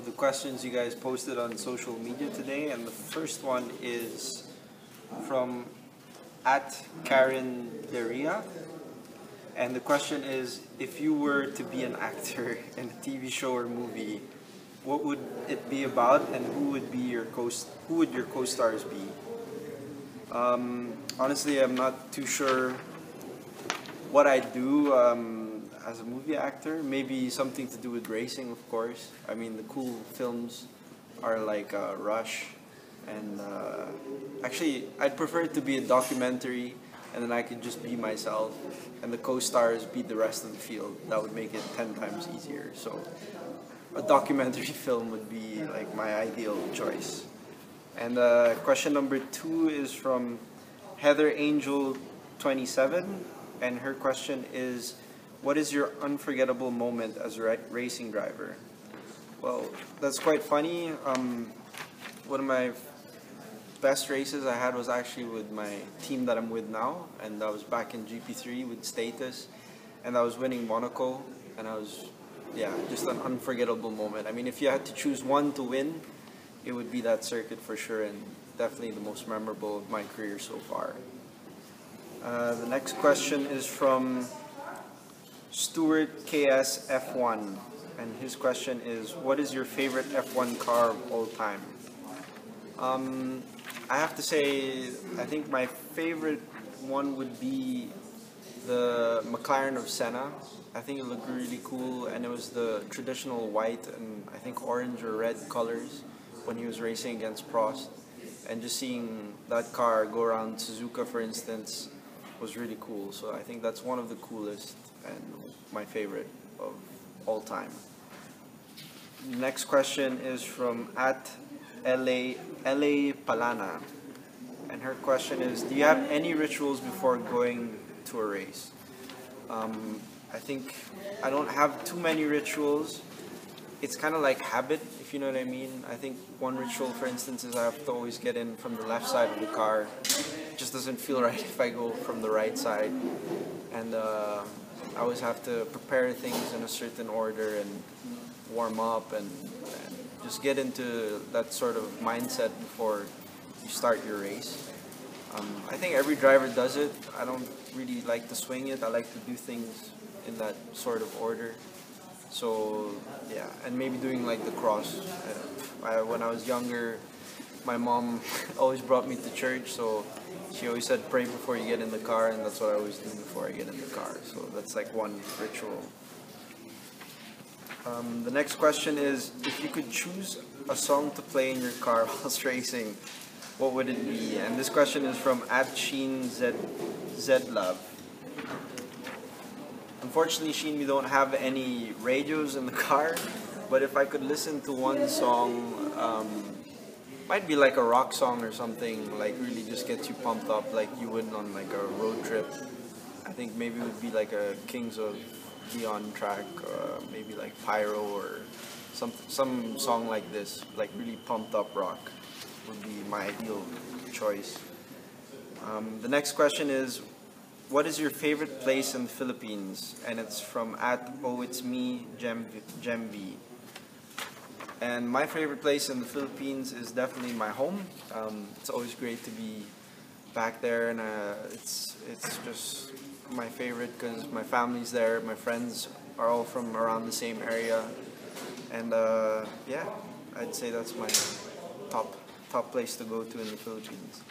the questions you guys posted on social media today, and the first one is from @Karen Deria, and the question is, if you were to be an actor in a TV show or movie, what would it be about, and who would your co-stars be? Honestly, I'm not too sure what I'd do as a movie actor. Maybe something to do with racing, of course. I mean, the cool films are like Rush, and actually, I'd prefer it to be a documentary, and then I could just be myself, and the co-stars be the rest of the field. That would make it 10 times easier. So a documentary film would be like my ideal choice. And question number 2 is from Heather Angel 27, and her question is, what is your unforgettable moment as a racing driver? Well, that's quite funny. One of my best races I had was actually with my team that I'm with now, and that was back in GP3 with Status, and I was winning Monaco, and I was, yeah, just an unforgettable moment. I mean, if you had to choose one to win, it would be that circuit for sure, and definitely the most memorable of my career so far. The next question is from Stuart KS F1, and his question is, what is your favorite F1 car of all time? I have to say, I think my favorite one would be the McLaren of Senna. I think it looked really cool, and it was the traditional white and I think orange or red colors when he was racing against Prost. And just seeing that car go around Suzuka, for instance, was really cool. So I think that's one of the coolest and my favorite of all time. Next question is from @LA Palana, and her question is, do you have any rituals before going to a race? I think I don't have too many rituals. It's kind of like habit, if you know what I mean. I think one ritual, for instance, is I have to always get in from the left side of the car. It just doesn't feel right if I go from the right side. And I always have to prepare things in a certain order and warm up and just get into that sort of mindset before you start your race. I think every driver does it. I don't really like to swing it. I like to do things in that sort of order. So yeah, and maybe doing like the cross. When I was younger, my mom always brought me to church, so she always said pray before you get in the car, and that's what I always do before I get in the car. So that's like one ritual. The next question is, if you could choose a song to play in your car whilst racing, what would it be? And this question is from @SheenZLove. Unfortunately, Sheen, we don't have any radios in the car, but if I could listen to one song, might be like a rock song or something, like really just gets you pumped up like you would on like a road trip. I think maybe it would be like a Kings of Leon track, maybe like Pyro or some song like this, like really pumped up rock would be my ideal choice. The next question is, what is your favorite place in the Philippines? And it's from @ohitsme_Gemv. And my favorite place in the Philippines is definitely my home. It's always great to be back there, and it's just my favorite because my family's there, my friends are all from around the same area, and yeah, I'd say that's my top place to go to in the Philippines.